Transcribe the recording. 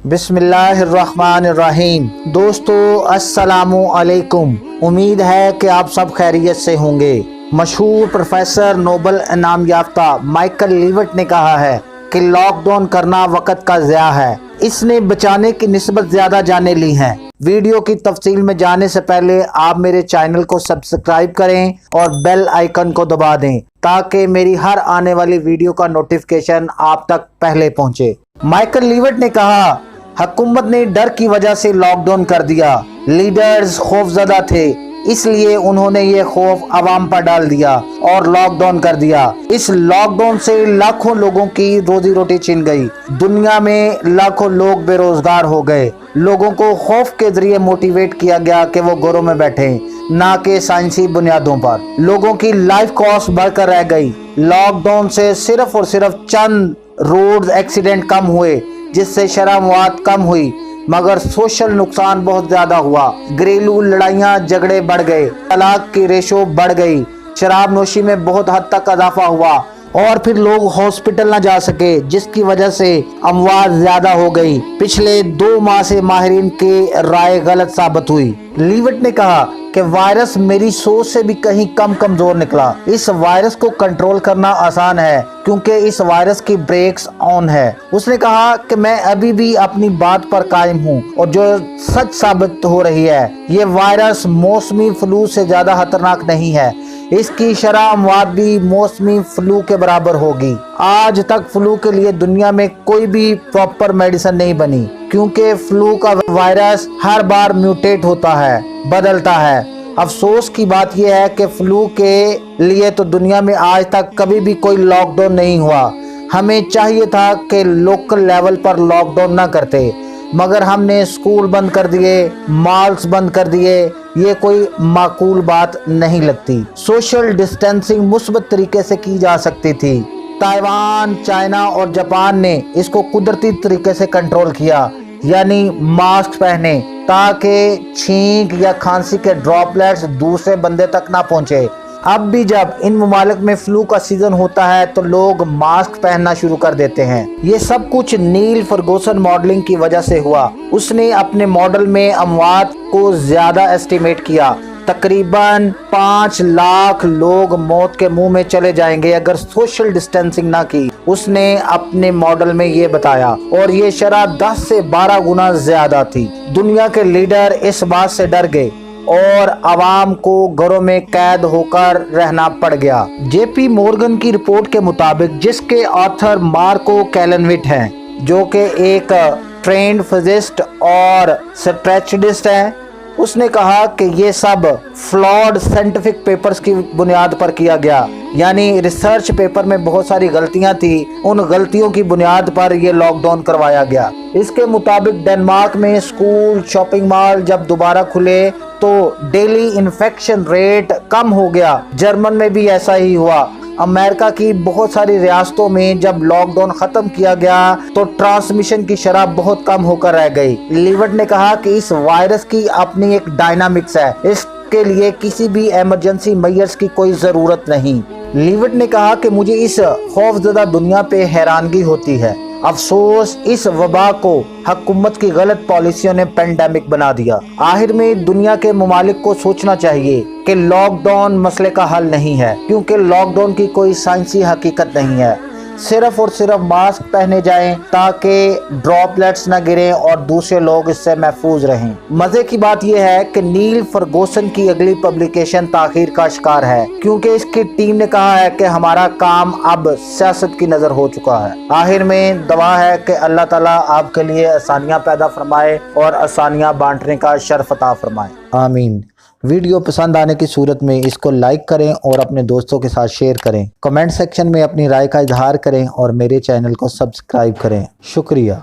बिस्मिल्लाहिर्रहमानिर्रहीम। दोस्तों अस्सलामु अलैकुम। उम्मीद है कि आप सब खैरियत से होंगे। मशहूर प्रोफेसर नोबल इनाम याफ्ता माइकल लीविट ने कहा है कि लॉकडाउन करना वक्त का ज़या है। इसने बचाने की निस्बत ज़्यादा जाने ली हैं। वीडियो की तफसील में जाने से पहले आप मेरे चैनल को सब्सक्राइब करें और बेल आइकन को दबा दें ताकि मेरी हर आने वाली वीडियो का नोटिफिकेशन आप तक पहले पहुंचे। माइकल लीविट ने कहा, हुकूमत ने डर की वजह से लॉकडाउन कर दिया। लीडर्स खौफजदा थे, इसलिए उन्होंने ये खौफ अवाम पर डाल दिया और लॉकडाउन कर दिया। इस लॉकडाउन से लाखों लोगों की रोजी रोटी छिन गई। दुनिया में लाखों लोग बेरोजगार हो गए। लोगों को खौफ के जरिए मोटिवेट किया गया कि वो घरों में बैठे, ना कि साइंसी बुनियादों पर। लोगों की लाइफ कॉस्ट बढ़कर रह गई। लॉकडाउन से सिर्फ और सिर्फ चंद रोड एक्सीडेंट कम हुए, जिससे शरह मौत कम हुई, मगर सोशल नुकसान बहुत ज्यादा हुआ। घरेलू लड़ाइयाँ झगड़े बढ़ गए, तलाक की रेशो बढ़ गई, शराब नोशी में बहुत हद तक इजाफा हुआ और फिर लोग हॉस्पिटल न जा सके, जिसकी वजह से अमवात ज्यादा हो गई। पिछले 2 माह से माहिरीन की राय गलत साबित हुई। लीविट ने कहा कि वायरस मेरी सोच से भी कहीं कम कमजोर निकला। इस वायरस को कंट्रोल करना आसान है क्योंकि इस वायरस की ब्रेक्स ऑन है। उसने कहा कि मैं अभी भी अपनी बात पर कायम हूँ और जो सच साबित हो रही है, ये वायरस मौसमी फ्लू से ज्यादा खतरनाक नहीं है। इसकी शरह अमवात भी मौसमी फ्लू के बराबर होगी। आज तक फ्लू के लिए दुनिया में कोई भी प्रॉपर मेडिसिन नहीं बनी क्योंकि फ्लू का वायरस हर बार म्यूटेट होता है, बदलता है। अफसोस की बात यह है कि फ्लू के लिए तो दुनिया में आज तक कभी भी कोई लॉकडाउन नहीं हुआ। हमें चाहिए था कि लोकल लेवल पर लॉकडाउन ना करते, मगर हमने स्कूल बंद कर दिए, मॉल्स बंद कर दिए। ये कोई माकूल बात नहीं लगती। सोशल डिस्टेंसिंग मुस्बत तरीके से की जा सकती थी। ताइवान, चाइना और जापान ने इसको कुदरती तरीके से कंट्रोल किया, यानी मास्क पहने ताकि छींक या खांसी के ड्रॉपलेट्स दूसरे बंदे तक ना पहुंचे। अब भी जब इन ममालिक में फ्लू का सीजन होता है तो लोग मास्क पहनना शुरू कर देते हैं। ये सब कुछ नील फर्गूसन मॉडलिंग की वजह से हुआ। उसने अपने मॉडल में अमवात को ज्यादा एस्टिमेट किया। तकरीबन 5 लाख लोग मौत के मुंह में चले जाएंगे अगर सोशल डिस्टेंसिंग ना की। उसने अपने मॉडल में ये बताया और ये शरह 10 से 12 गुना ज्यादा थी। दुनिया के लीडर इस बात से डर गए और आवाम को घरों में कैद होकर रहना पड़ गया। जेपी मॉर्गन की रिपोर्ट के मुताबिक, जिसके ऑथर मार्को कैलनविट हैं, जो कि एक ट्रेंड फिजिस्ट और स्ट्रेटजिस्ट हैं, उसने कहा कि ये सब फ्लॉड साइंटिफिक पेपर्स की बुनियाद पर किया गया, यानी रिसर्च पेपर में बहुत सारी गलतियां थी। उन गलतियों की बुनियाद पर यह लॉकडाउन करवाया गया। इसके मुताबिक डेनमार्क में स्कूल, शॉपिंग मॉल जब दोबारा खुले तो डेली इन्फेक्शन रेट कम हो गया। जर्मन में भी ऐसा ही हुआ। अमेरिका की बहुत सारी रियासतों में जब लॉकडाउन खत्म किया गया तो ट्रांसमिशन की शरह बहुत कम होकर रह गई। लीविट ने कहा कि इस वायरस की अपनी एक डायनामिक्स है, इसके लिए किसी भी इमरजेंसी मेजर्स की कोई जरूरत नहीं। लीविट ने कहा कि मुझे इस खौफजदा दुनिया पे हैरानगी होती है। अफसोस, इस वबा को हुकूमत की गलत पॉलिसियों ने पेंडेमिक बना दिया। आखिर में दुनिया के ममालिक को सोचना चाहिए कि लॉकडाउन मसले का हल नहीं है, क्योंकि लॉकडाउन की कोई साइंसी हकीकत नहीं है। सिर्फ और सिर्फ मास्क पहने जाएं ताकि ड्रॉपलेट्स न गिरें और दूसरे लोग इससे महफूज रहें। मजे की बात यह है कि नील फर्गूसन की अगली पब्लिकेशन ताखीर का शिकार है, क्योंकि इसकी टीम ने कहा है कि हमारा काम अब सियासत की नजर हो चुका है। आखिर में दुआ है कि अल्लाह ताला आपके लिए आसानियां पैदा फरमाए और आसानियां बांटने का शर्फ अता फरमाए। आमीन। वीडियो पसंद आने की सूरत में इसको लाइक करें और अपने दोस्तों के साथ शेयर करें। कमेंट सेक्शन में अपनी राय का इजहार करें और मेरे चैनल को सब्सक्राइब करें। शुक्रिया।